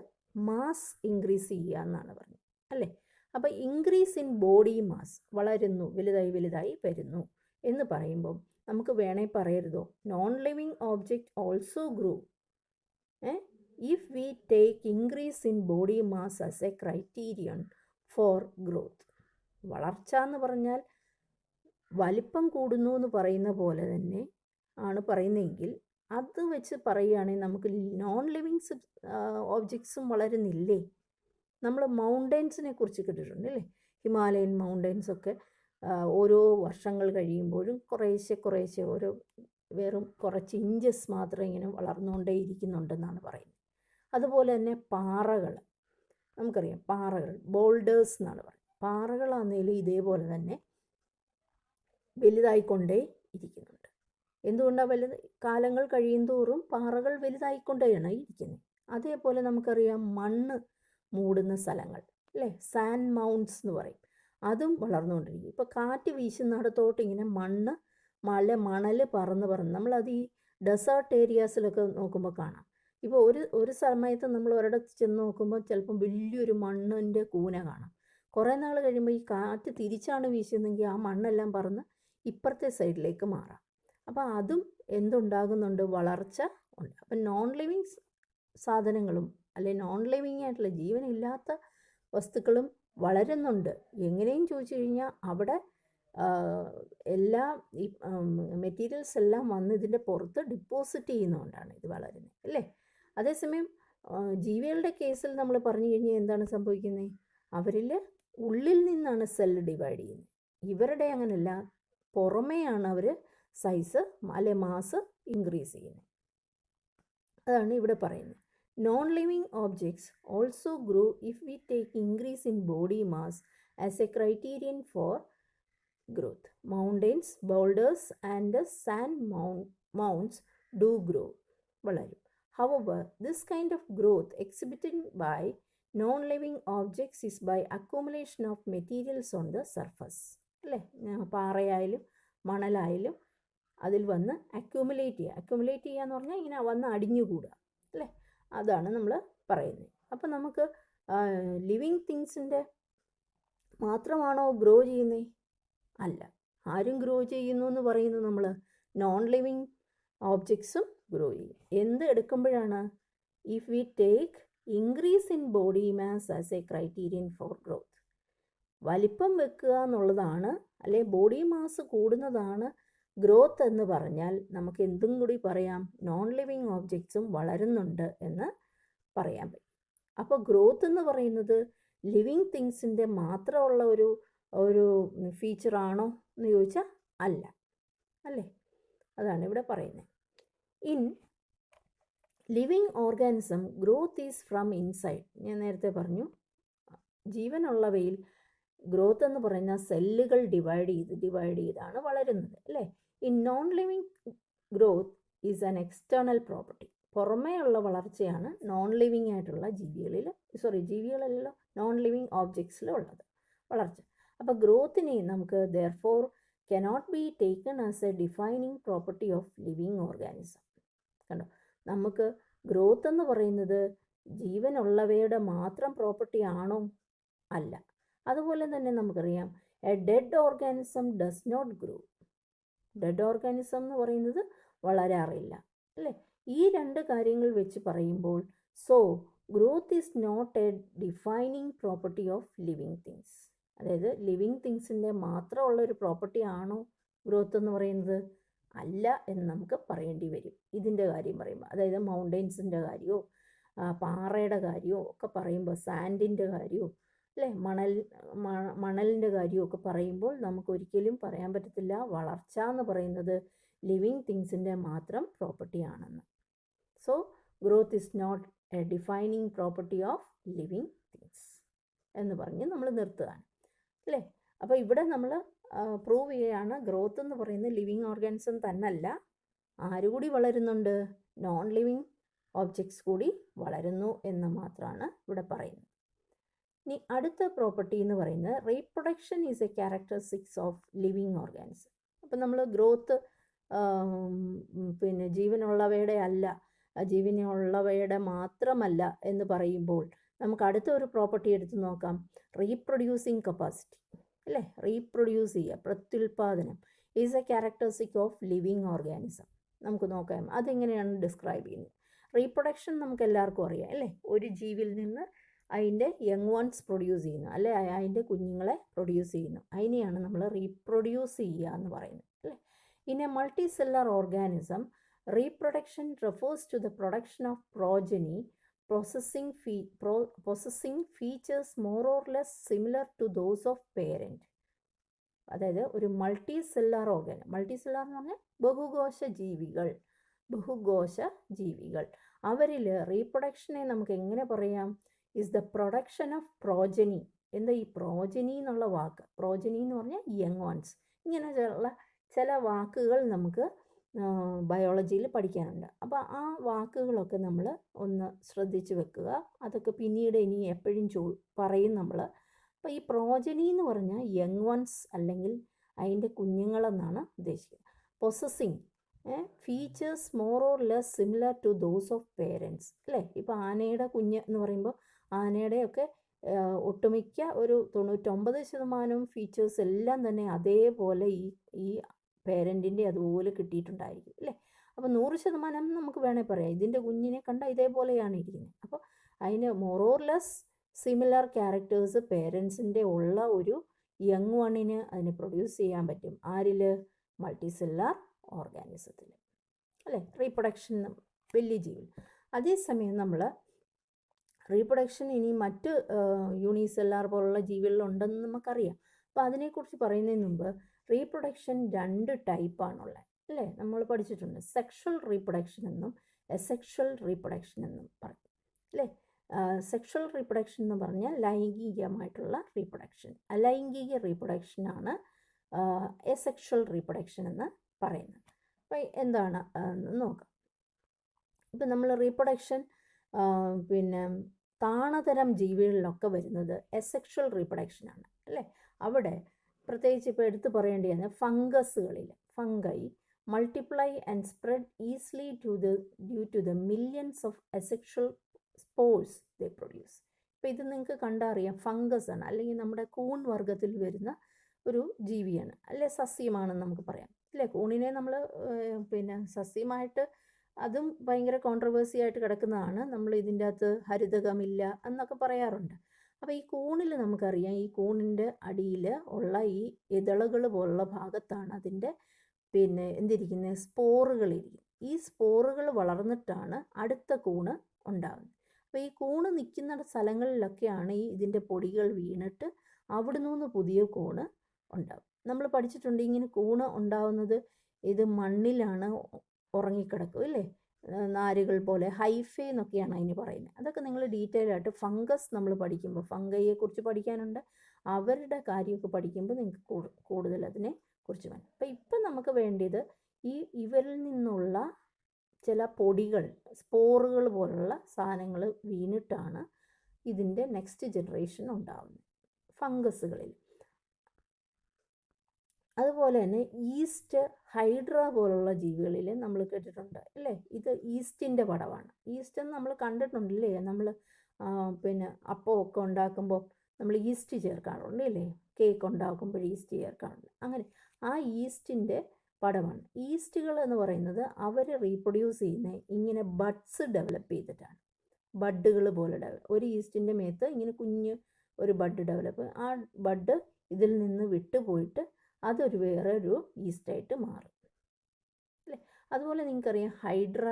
മാസ് ഇൻക്രീസ് ചെയ്യുക എന്നാണ് പറഞ്ഞത്, അല്ലേ. അപ്പോൾ ഇൻക്രീസ് ഇൻ ബോഡി മാസ്, വളരുന്നു, വലുതായി വരുന്നു എന്ന് പറയുമ്പം നമുക്ക് വേണേ പറയരുതോ, non living object also grow if we take increase in body mass as a criterion for growth. വളർച്ച എന്ന് പറഞ്ഞാൽ വലിപ്പം കൂടുന്നു എന്ന് പറയുന്ന പോലെ തന്നെ ആണ് പറയുന്നതെങ്കിൽ അത് വെച്ച് പറയുകയാണെങ്കിൽ നമുക്ക് നോൺ ലിവിങ് ഓബ്ജക്ട്സും വളരുന്നില്ലേ? നമ്മൾ മൗണ്ടൻസിനെ കുറിച്ച് കേട്ടിട്ടുണ്ട് അല്ലേ? ഹിമാലയൻ മൗണ്ടൻസ് ഒക്കെ ഓരോ വർഷങ്ങൾ കഴിയുമ്പോഴും കുറേശ്ശെ ഓരോ വെറും കുറച്ച് ഇഞ്ചസ് മാത്രം ഇങ്ങനെ വളർന്നുകൊണ്ടേ ഇരിക്കുന്നുണ്ടെന്നാണ് പറയുന്നത്. അതുപോലെ തന്നെ പാറകൾ, നമുക്കറിയാം പാറകൾ ബോൾഡേഴ്സ് എന്നാണ് പറയുന്നത്. പാറകളാണെങ്കിലും ഇതേപോലെ തന്നെ വലുതായിക്കൊണ്ടേ ഇരിക്കുന്നുണ്ട്. എന്തുകൊണ്ടാണ് കാലങ്ങൾ കഴിയും തോറും പാറകൾ വലുതായിക്കൊണ്ടേയാണ് ഇരിക്കുന്നത്. അതേപോലെ നമുക്കറിയാം മണ്ണ് മൂടുന്ന സ്ഥലങ്ങൾ അല്ലേ, സാൻഡ് മൗണ്ട്സ് എന്ന് പറയും, അതും വളർന്നുകൊണ്ടിരിക്കും. ഇപ്പോൾ കാറ്റ് വീശുന്നിടത്തോട്ട് ഇങ്ങനെ മണൽ പറന്ന് നമ്മളത് ഈ ഡെസേർട്ട് ഏരിയാസിലൊക്കെ നോക്കുമ്പോൾ കാണാം. ഇപ്പോൾ ഒരു സമയത്ത് നമ്മൾ ഒരിടത്ത് ചെന്ന് നോക്കുമ്പോൾ ചിലപ്പം വലിയൊരു മണ്ണിൻ്റെ കൂന കാണാം. കുറേ നാൾ കഴിയുമ്പോൾ ഈ കാറ്റ് തിരിച്ചാണ് വീശുന്നതെങ്കിൽ ആ മണ്ണെല്ലാം പറന്ന് ഇപ്പുറത്തെ സൈഡിലേക്ക് മാറാം. അപ്പോൾ അതും എന്തുണ്ടാകുന്നുണ്ട്, വളർച്ച ഉണ്ട്. അപ്പം നോൺ ലിവിങ് സാധനങ്ങളും അല്ലെ നോൺ ലിവിങ് ആയിട്ടുള്ള ജീവനില്ലാത്ത വസ്തുക്കളും വളരുന്നുണ്ട്. എങ്ങനെയും ചോദിച്ചു കഴിഞ്ഞാൽ അവിടെ എല്ലാ ഈ മെറ്റീരിയൽസ് എല്ലാം വന്ന് ഇതിൻ്റെ പുറത്ത് ഡിപ്പോസിറ്റ് ചെയ്യുന്നതുകൊണ്ടാണ് ഇത് വളരുന്നത് അല്ലേ? അതേസമയം ജീവികളുടെ കേസിൽ നമ്മൾ പറഞ്ഞു കഴിഞ്ഞാൽ എന്താണ് സംഭവിക്കുന്നത്? അവരിൽ ഉള്ളിൽ നിന്നാണ് സെല്ല് ഡിവൈഡ് ചെയ്യുന്നത്. ഇവരുടെ അങ്ങനെയല്ല, പുറമേയാണ് അവർ സൈസ് അല്ലെ മാസ് ഇൻക്രീസ് ചെയ്യുന്നത്. അതാണ് ഇവിടെ പറയുന്നത്. Non living objects also grow if we take increase in body mass as a criterion for growth. Mountains, boulders and sand mounts do grow, വളരും. However, this kind of growth exhibited by non-living objects is by accumulation of materials on the surface. അല്ലേ, പാറയായാലും മണലായാലും അതിൽ വന്ന് accumulate ചെയ്യുക എന്ന് പറഞ്ഞാൽ ഇങ്ങനെ വന്ന് അടിഞ്ഞുകൂടുക അല്ലേ, അതാണ് നമ്മൾ പറയുന്നത്. അപ്പം നമുക്ക് ലിവിങ് തിങ്സിൻ്റെ മാത്രമാണോ ഗ്രോ ചെയ്യുന്നത്? അല്ല, ആരും ഗ്രോ ചെയ്യുന്നു എന്ന് പറയുന്നു നമ്മൾ നോൺ ലിവിങ് ഓബ്ജക്ട്സും ഗ്രോ ചെയ്യും. എന്ത് എടുക്കുമ്പോഴാണ്? If we take increase in body mass as a criterion for growth. വലിപ്പം വെക്കുക എന്നുള്ളതാണ്, അല്ലെ ബോഡി മാസ് കൂടുന്നതാണ് ഗ്രോത്ത് എന്ന് പറഞ്ഞാൽ നമുക്ക് എന്തും കൂടി പറയാം, നോൺ ലിവിങ് ഓബ്ജക്ട്സും വളരുന്നുണ്ട് എന്ന് പറയാൻ പറ്റും. അപ്പോൾ ഗ്രോത്ത് എന്ന് പറയുന്നത് ലിവിങ് തിങ്സിൻ്റെ മാത്രമുള്ള ഒരു ഫീച്ചറാണോ എന്ന് ചോദിച്ചാൽ അല്ല, അല്ലേ? അതാണ് ഇവിടെ പറയുന്നത്. In living organism growth is from inside. ഞാൻ നേരത്തെ പറഞ്ഞു ജീവനുള്ളവയിൽ ഗ്രോത്ത് എന്ന് പറയുന്ന സെല്ലുകൾ ഡിവൈഡ് ചെയ്താണ് വളരുന്നത് അല്ലേ? In non living growth is an external property. പുറമേയുള്ള വളർച്ചയാണ് നോൺ ലിവിങ് ആയിട്ടുള്ള ജീവികളിലല്ലോ നോൺ ലിവിങ് ഓബ്ജക്ട്സിലും ഉള്ളത് വളർച്ച. അപ്പോൾ ഗ്രോത്തിനെ നമുക്ക് therefore cannot be taken as A defining property of living organism. കണ്ടോ, നമുക്ക് ഗ്രോത്ത് എന്ന് പറയുന്നത് ജീവനുള്ളവയുടെ മാത്രം പ്രോപ്പർട്ടി ആണോ? അല്ല. അതുപോലെ തന്നെ നമുക്കറിയാം a dead organism does not grow. Dead organism എന്ന് പറയുന്നത് വളരാറില്ല അല്ലേ? ഈ രണ്ട് കാര്യങ്ങൾ വെച്ച് പറയുമ്പോൾ growth is not a defining property of living things. അതായത് ലിവിങ് തിങ്സിൻ്റെ മാത്രമുള്ളൊരു പ്രോപ്പർട്ടി ആണോ ഗ്രോത്ത് എന്ന് പറയുന്നത്? അല്ല എന്ന് നമുക്ക് പറയേണ്ടി വരും ഇതിൻ്റെ കാര്യം പറയുമ്പോൾ. അതായത് മൗണ്ടൻസിൻ്റെ കാര്യമോ പാറയുടെ കാര്യമോ ഒക്കെ പറയുമ്പോൾ, സാൻഡിൻ്റെ കാര്യമോ അല്ലേ, മണലിൻ്റെ കാര്യമോ ഒക്കെ പറയുമ്പോൾ നമുക്ക് ഒരിക്കലും പറയാൻ പറ്റത്തില്ല വളർച്ച എന്ന് പറയുന്നത് ലിവിങ് തിങ്സിൻ്റെ മാത്രം പ്രോപ്പർട്ടി ആണെന്ന്. So growth is not a defining property of living things എന്ന് പറഞ്ഞ് നമ്മൾ നിർത്തുകയാണ് അല്ലേ? അപ്പോൾ ഇവിടെ നമ്മൾ പ്രൂവ് ചെയ്യുകയാണ് ഗ്രോത്ത് എന്ന് പറയുന്നത് ലിവിങ് ഓർഗാനിസം തന്നല്ല, ആരുകൂടി വളരുന്നുണ്ട്? നോൺ ലിവിങ് ഓബ്ജക്ട്സ് കൂടി വളരുന്നു എന്ന് മാത്രമാണ് ഇവിടെ പറയുന്നത്. ഇനി അടുത്ത പ്രോപ്പർട്ടി എന്ന് പറയുന്നത് reproduction is A characteristics of living organism. അപ്പം നമ്മൾ ഗ്രോത്ത് ജീവനുള്ളവയുടെ മാത്രമല്ല എന്ന് പറയുമ്പോൾ നമുക്ക് അടുത്ത ഒരു പ്രോപ്പർട്ടി എടുത്ത് നോക്കാം. റീപ്രൊഡ്യൂസിങ് കപ്പാസിറ്റി അല്ലേ? റീപ്രൊഡ്യൂസ് ചെയ്യുക, പ്രത്യുൽപാദനം. Is a characteristic of living organism. നമുക്ക് നോക്കാം അതെങ്ങനെയാണ് ഡിസ്ക്രൈബ് ചെയ്യുന്നത്. റീപ്രൊഡക്ഷൻ നമുക്ക് എല്ലാവർക്കും അറിയാം അല്ലേ, ഒരു ജീവിയിൽ നിന്ന് അതിൻ്റെ യങ് വൺസ് പ്രൊഡ്യൂസ് ചെയ്യുന്നു, അല്ലെ അതിൻ്റെ കുഞ്ഞുങ്ങളെ പ്രൊഡ്യൂസ് ചെയ്യുന്നു, അതിനെയാണ് നമ്മൾ റീപ്രൊഡ്യൂസ് ചെയ്യുക എന്ന് പറയുന്നത് അല്ലേ. In a multicellular organism reproduction refers to the production of progeny possessing features more or less similar to those of parent. അതായത് ഒരു multi cellular organism, multi cellular എന്ന് പറഞ്ഞാൽ ബഹുകോശ ജീവികൾ അവരിൽ റീപ്രൊഡക്ഷനെ നമുക്ക് എങ്ങനെ പറയാം, is the production of progeny. എന്താ ഈ പ്രോജനി എന്നുള്ള വാക്ക്, പ്രോജനി എന്ന് പറഞ്ഞാൽ യങ് വൺസ്, ഇങ്ങനെയുള്ള ചില വാക്കുകൾ നമുക്ക് ബയോളജിയിൽ പഠിക്കാനുണ്ട്. അപ്പോൾ ആ വാക്കുകളൊക്കെ നമ്മൾ ഒന്ന് ശ്രദ്ധിച്ച് വെക്കുക, അതൊക്കെ പിന്നീട് ഇനി എപ്പോഴും പറയും നമ്മൾ. അപ്പോൾ ഈ പ്രോജനി എന്ന് പറഞ്ഞാൽ യങ് വൺസ് അല്ലെങ്കിൽ അതിൻ്റെ കുഞ്ഞുങ്ങളെന്നാണ് ഉദ്ദേശിക്കുന്നത്. Possessing features more or less similar to those of parents അല്ലേ. ഇപ്പോൾ ആനയുടെ കുഞ്ഞ് എന്ന് പറയുമ്പോൾ ആനയുടെയൊക്കെ ഒട്ടുമിക്ക ഒരു 99% ഫീച്ചേഴ്സ് എല്ലാം തന്നെ അതേപോലെ ഈ പേരൻറ്റിൻ്റെ അതുപോലെ കിട്ടിയിട്ടുണ്ടായിരിക്കും അല്ലേ. അപ്പോൾ 100% നമുക്ക് വേണേൽ പറയാം ഇതിൻ്റെ കുഞ്ഞിനെ കണ്ടാൽ ഇതേപോലെയാണ് ഇരിക്കുന്നത്. അപ്പോൾ അതിന് more or less similar characters പേരൻസിൻ്റെ ഉള്ള ഒരു യങ് വണ്ണിന് അതിനെ പ്രൊഡ്യൂസ് ചെയ്യാൻ പറ്റും. ആരിൽ? മൾട്ടി സെല്ലുലാർ ഓർഗാനിസത്തിൽ അല്ലേ, റീപ്രൊഡക്ഷൻ വലിയ ജീവി. അതേസമയം നമ്മൾ റീപ്രൊഡക്ഷൻ ഇനി മറ്റ് യൂണിസെല്ലാർ പോലുള്ള ജീവികളിലുണ്ടെന്ന് നമുക്കറിയാം. അപ്പോൾ അതിനെക്കുറിച്ച് പറയുന്നതിന് മുമ്പ് റീപ്രൊഡക്ഷൻ 2 ടൈപ്പാണുള്ളത് അല്ലേ, നമ്മൾ പഠിച്ചിട്ടുണ്ട്. സെക്ഷൽ റീപ്രൊഡക്ഷൻ എന്നും എസെക്ഷൽ റീപ്രൊഡക്ഷൻ എന്നും പറയും അല്ലേ. സെക്ഷൽ റീപ്രൊഡക്ഷൻ എന്ന് പറഞ്ഞാൽ ലൈംഗികമായിട്ടുള്ള റീപ്രൊഡക്ഷൻ, അലൈംഗിക റീപ്രൊഡക്ഷനാണ് എസെക്ഷൽ റീപ്രൊഡക്ഷൻ എന്ന് പറയുന്നത്. അപ്പോൾ എന്താണ് നോക്കാം. ഇപ്പം നമ്മൾ റീപ്രൊഡക്ഷൻ പിന്നെ താണതരം ജീവികളിലൊക്കെ വരുന്നത് എസെക്ഷൽ റീപ്രൊഡക്ഷനാണ് അല്ലേ. അവിടെ പ്രത്യേകിച്ച് ഇപ്പോൾ എടുത്തു പറയേണ്ടതാണ് ഫംഗസുകളിൽ, fungi multiply and spread easily due to the millions of asexual spores they produce. ഇപ്പോൾ ഇത് നിങ്ങൾക്ക് കണ്ടറിയാം, ഫംഗസ് ആണ് അല്ലെങ്കിൽ നമ്മുടെ കൂൺ വർഗത്തിൽ വരുന്ന ഒരു ജീവിയാണ് അല്ലെ, സസ്യമാണെന്ന് നമുക്ക് പറയാം അല്ലേ. കൂണിനെ നമ്മൾ പിന്നെ സസ്യമായിട്ട് അതും ഭയങ്കര കോൺട്രവേഴ്സി ആയിട്ട് കിടക്കുന്നതാണ്. നമ്മൾ ഇതിൻ്റെ അകത്ത് ഹരിതകമില്ല എന്നൊക്കെ പറയാറുണ്ട്. അപ്പോൾ ഈ കൂണിൽ നമുക്കറിയാം, ഈ കൂണിൻ്റെ അടിയിൽ ഉള്ള ഈ ഇതളുകൾ പോലുള്ള ഭാഗത്താണ് അതിൻ്റെ പിന്നെ എന്തിരിക്കുന്നത്, സ്പോറുകളിരിക്കും. ഈ സ്പോറുകൾ വളർന്നിട്ടാണ് അടുത്ത കൂണ് ഉണ്ടാകുന്നത്. അപ്പോൾ ഈ കൂണ് നിൽക്കുന്ന സ്ഥലങ്ങളിലൊക്കെയാണ് ഇതിൻ്റെ പൊടികൾ വീണിട്ട് അവിടെ നിന്ന് പുതിയ കൂണ് ഉണ്ടാകും. നമ്മൾ പഠിച്ചിട്ടുണ്ട് ഇങ്ങനെ കൂണ് ഉണ്ടാവുന്നത് ഇത് മണ്ണിലാണ് ഉറങ്ങിക്കിടക്കും ഇല്ലേ, നാരുകൾ പോലെ, ഹൈഫേ എന്നൊക്കെയാണ് അതിന് പറയുന്നത്. അതൊക്കെ നിങ്ങൾ ഡീറ്റെയിൽ ആയിട്ട് ഫംഗസ് നമ്മൾ പഠിക്കുമ്പോൾ, ഫംഗയെ കുറിച്ച് പഠിക്കാനുണ്ട്, അവരുടെ കാര്യമൊക്കെ പഠിക്കുമ്പോൾ നിങ്ങൾക്ക് കൂടുതൽ അതിനെ കുറിച്ച് വേണം. അപ്പോൾ ഇപ്പം നമുക്ക് വേണ്ടത് ഇവരിൽ നിന്നുള്ള ചില പൊടികൾ, സ്പോറുകൾ പോലുള്ള സാധനങ്ങൾ വീണിട്ടാണ് ഇതിൻ്റെ നെക്സ്റ്റ് ജനറേഷൻ ഉണ്ടാകുന്നത് ഫംഗസുകളിൽ. അതുപോലെ തന്നെ ഈസ്റ്റ്, ഹൈഡ്ര പോലുള്ള ജീവികളിൽ നമ്മൾ കേട്ടിട്ടുണ്ട് അല്ലേ. ഇത് ഈസ്റ്റിൻ്റെ പടമാണ്. ഈസ്റ്റ് എന്ന് നമ്മൾ കണ്ടിട്ടുണ്ടല്ലേ, നമ്മൾ പിന്നെ അപ്പമൊക്കെ ഉണ്ടാക്കുമ്പോൾ നമ്മൾ ഈസ്റ്റ് ചേർക്കാറുണ്ട് അല്ലേ, കേക്ക് ഉണ്ടാക്കുമ്പോൾ ഈസ്റ്റ് ചേർക്കാറുണ്ട്. അങ്ങനെ ആ ഈസ്റ്റിൻ്റെ പടമാണ്. ഈസ്റ്റുകൾ എന്ന് പറയുന്നത് അവർ റീപ്രൊഡ്യൂസ് ചെയ്യുന്ന ഇങ്ങനെ ബഡ്സ് ഡെവലപ്പ് ചെയ്തിട്ടാണ്. ബഡ്ഡുകൾ പോലെ ഒരു ഈസ്റ്റിൻ്റെ മേത്ത് ഇങ്ങനെ കുഞ്ഞ് ഒരു ബഡ് ഡെവലപ്പ്, ആ ബഡ് ഇതിൽ നിന്ന് വിട്ടുപോയിട്ട് അതൊരു വേറെ ഒരു ഈസ്റ്റായിട്ട് മാറും അല്ലേ. അതുപോലെ നിങ്ങൾക്കറിയാം ഹൈഡ്ര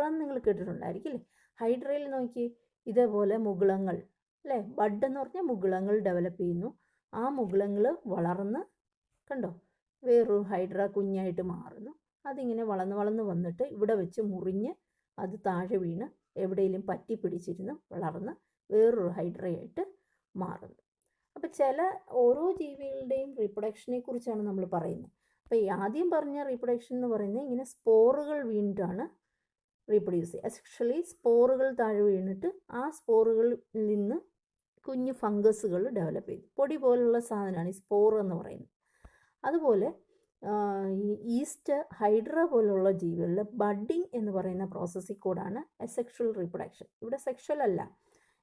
എന്ന് നിങ്ങൾ കേട്ടിട്ടുണ്ടായിരിക്കും അല്ലേ. ഹൈഡ്രയിൽ നോക്കി ഇതേപോലെ മുകുളങ്ങൾ അല്ലേ, ബഡ് എന്ന് പറഞ്ഞാൽ മുകുളങ്ങൾ ഡെവലപ്പ് ചെയ്യുന്നു. ആ മുകുളങ്ങൾ വളർന്ന് കണ്ടോ വേറൊരു ഹൈഡ്ര കുഞ്ഞായിട്ട് മാറുന്നു. അതിങ്ങനെ വളർന്ന് വന്നിട്ട് ഇവിടെ വെച്ച് മുറിഞ്ഞ് അത് താഴെ വീണ് എവിടെയെങ്കിലും പറ്റി പിടിച്ചിരുന്ന് വളർന്ന് വേറൊരു ഹൈഡ്രയായിട്ട് മാറുന്നു. അപ്പോൾ ഓരോ ജീവികളുടെയും റീപ്രൊഡക്ഷനെ കുറിച്ചാണ് നമ്മൾ പറയുന്നത്. അപ്പോൾ ഈ ആദ്യം പറഞ്ഞ റീപ്രൊഡക്ഷൻ എന്ന് പറയുന്നത് ഇങ്ങനെ സ്പോറുകൾ വീണിട്ടാണ് റീപ്രൊഡ്യൂസ് ചെയ്യുക. എസ്പെഷ്യലി സ്പോറുകൾ താഴെ വീണിട്ട് ആ സ്പോറുകളിൽ നിന്ന് കുഞ്ഞു ഫംഗസുകൾ ഡെവലപ്പ് ചെയ്തു. പൊടി പോലുള്ള സാധനമാണ് ഈ സ്പോർ എന്ന് പറയുന്നത്. അതുപോലെ ഈ ഈസ്റ്റ്, ഹൈഡ്ര പോലുള്ള ജീവികളിൽ ബഡ്ഡിങ് എന്ന് പറയുന്ന പ്രോസസ്സിൽ കൂടാണ് അസെക്ഷൽ റീപ്രൊഡക്ഷൻ. ഇവിടെ സെക്ഷൽ അല്ല,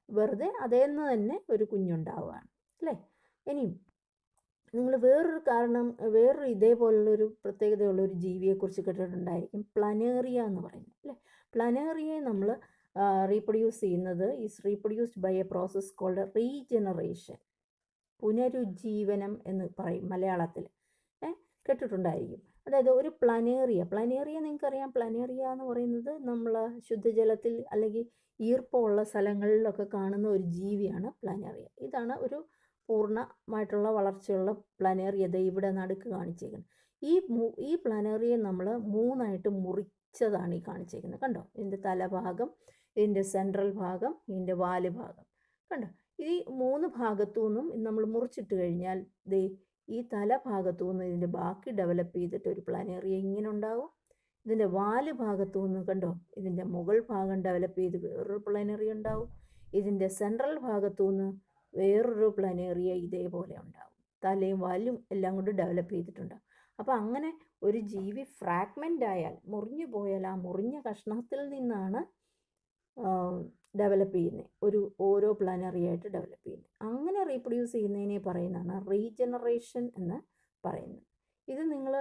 വെറുതെ അതേന്ന് തന്നെ ഒരു കുഞ്ഞുണ്ടാവുകയാണ് അല്ലേ. ഇനിയും നിങ്ങൾ വേറൊരു ഇതേപോലുള്ളൊരു പ്രത്യേകതയുള്ളൊരു ജീവിയെക്കുറിച്ച് കേട്ടിട്ടുണ്ടായിരിക്കും, പ്ലനേറിയ എന്ന് പറയുന്നത് അല്ലേ. പ്ലനേറിയയെ നമ്മൾ റീപ്രൊഡ്യൂസ് ചെയ്യുന്നത് is reproduced by a process called regeneration, പുനരുജ്ജീവനം എന്ന് പറയും മലയാളത്തിൽ. കേട്ടിട്ടുണ്ടായിരിക്കും. അതായത് ഒരു പ്ലനേറിയ നിങ്ങൾക്കറിയാം, പ്ലനേറിയ എന്ന് പറയുന്നത് നമ്മൾ ശുദ്ധജലത്തിൽ അല്ലെങ്കിൽ ഈർപ്പമുള്ള സ്ഥലങ്ങളിലൊക്കെ കാണുന്ന ഒരു ജീവിയാണ് പ്ലനേറിയ. ഇതാണ് ഒരു പൂർണ്ണമായിട്ടുള്ള വളർച്ചയുള്ള പ്ലനേറിയ. ഇവിടെ നടുക്ക് കാണിച്ചേക്കുന്നത്. ഈ പ്ലനേറിയെ നമ്മൾ 3ആയിട്ട് മുറിച്ചതാണ് ഈ കാണിച്ചേക്കുന്നത്. കണ്ടോ, ഇതിൻ്റെ തലഭാഗം, ഇതിൻ്റെ സെൻട്രൽ ഭാഗം, ഇതിൻ്റെ വാല് ഭാഗം. കണ്ടോ, ഈ 3 ഭാഗത്തു നിന്നും നമ്മൾ മുറിച്ചിട്ട് കഴിഞ്ഞാൽ ഈ തലഭാഗത്തു നിന്ന് ഇതിൻ്റെ ബാക്കി ഡെവലപ്പ് ചെയ്തിട്ട് ഒരു പ്ലനേറിയ ഇങ്ങനെ ഉണ്ടാവും. ഇതിൻ്റെ വാല് ഭാഗത്തു നിന്ന് കണ്ടോ, ഇതിൻ്റെ മുകൾ ഭാഗം ഡെവലപ്പ് ചെയ്ത് വേറൊരു പ്ലനേറിയ ഉണ്ടാവും. ഇതിൻ്റെ സെൻട്രൽ ഭാഗത്തു നിന്ന് വേറൊരു പ്ലനേറിയ ഇതേപോലെ ഉണ്ടാവും. തലയും വാലും എല്ലാം കൊണ്ട് ഡെവലപ്പ് ചെയ്തിട്ടുണ്ടാവും. അപ്പോൾ അങ്ങനെ ഒരു ജീവി ഫ്രാഗ്മെൻ്റ് ആയാൽ, മുറിഞ്ഞു പോയാൽ, ആ മുറിഞ്ഞ കഷ്ണത്തിൽ നിന്നാണ് ഡെവലപ്പ് ചെയ്യുന്നത്, ഓരോ പ്ലനറി ആയിട്ട് ഡെവലപ്പ് ചെയ്യുന്നത്. അങ്ങനെ റീപ്രൊഡ്യൂസ് ചെയ്യുന്നതിനെ പറയുന്നതാണ് റീജനറേഷൻ എന്ന് പറയുന്നത്. ഇത് നിങ്ങൾ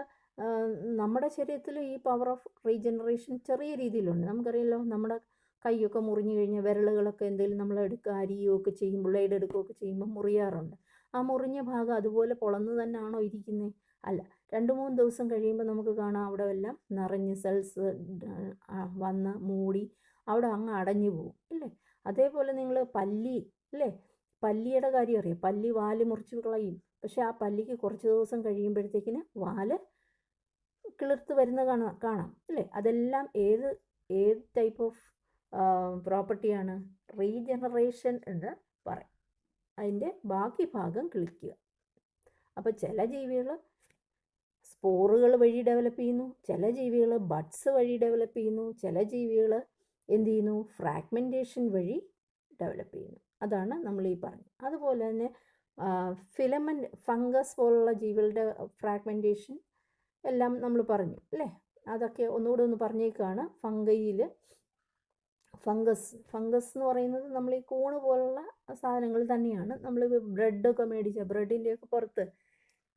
നമ്മുടെ ശരീരത്തിൽ ഈ പവർ ഓഫ് റീജനറേഷൻ ചെറിയ രീതിയിലുണ്ട്. നമുക്കറിയാലോ, നമ്മുടെ കൈയൊക്കെ മുറിഞ്ഞു കഴിഞ്ഞാൽ വിരലുകളൊക്കെ എന്തെങ്കിലും നമ്മൾ അരിയുകയൊക്കെ ചെയ്യുമ്പോൾ, ബ്ലേഡ് എടുക്കുകയൊക്കെ ചെയ്യുമ്പോൾ മുറിയാറുണ്ട്. ആ മുറിഞ്ഞ ഭാഗം അതുപോലെ പൊളന്ന് തന്നെയാണോ ഇരിക്കുന്നത്? അല്ല. 2-3 ദിവസം കഴിയുമ്പോൾ നമുക്ക് കാണാം അവിടെ എല്ലാം നിറഞ്ഞ് സെൽസ് വന്ന് മൂടി അവിടെ അങ്ങ് അടഞ്ഞു പോകും അല്ലേ. അതേപോലെ നിങ്ങൾ പല്ലിയുടെ കാര്യം അറിയാം. പല്ലി വാല് മുറിച്ച് കളയും. പക്ഷെ ആ പല്ലിക്ക് കുറച്ച് ദിവസം കഴിയുമ്പോഴത്തേക്കിന് വാല് കിളിർത്ത് വരുന്ന കാണാം അല്ലേ. അതെല്ലാം ഏത് ടൈപ്പ് ഓഫ് പ്രോപ്പർട്ടിയാണ്? റീജനറേഷൻ എന്ന് പറയും. അതിൻ്റെ ബാക്കി ഭാഗം കിളിക്കുക. അപ്പോൾ ചില ജീവികൾ സ്പോറുകൾ വഴി ഡെവലപ്പ് ചെയ്യുന്നു, ചില ജീവികൾ ബഡ്സ് വഴി ഡെവലപ്പ് ചെയ്യുന്നു, ചില ജീവികൾ എന്ത് ചെയ്യുന്നു? ഫ്രാഗ്മെൻറ്റേഷൻ വഴി ഡെവലപ്പ് ചെയ്യുന്നു. അതാണ് നമ്മൾ ഈ പറഞ്ഞത്. അതുപോലെ തന്നെ ഫംഗസ് പോലുള്ള ജീവികളുടെ ഫ്രാഗ്മെൻറ്റേഷൻ എല്ലാം നമ്മൾ പറഞ്ഞു അല്ലേ. അതൊക്കെ ഒന്നുകൂടെ ഒന്ന് പറഞ്ഞേക്കാണ്. ഫംഗസ് എന്ന് പറയുന്നത് നമ്മൾ ഈ കൂണ് പോലുള്ള സാധനങ്ങൾ തന്നെയാണ്. നമ്മൾ ബ്രെഡൊക്കെ മേടിച്ച ബ്രെഡിൻ്റെയൊക്കെ പുറത്ത്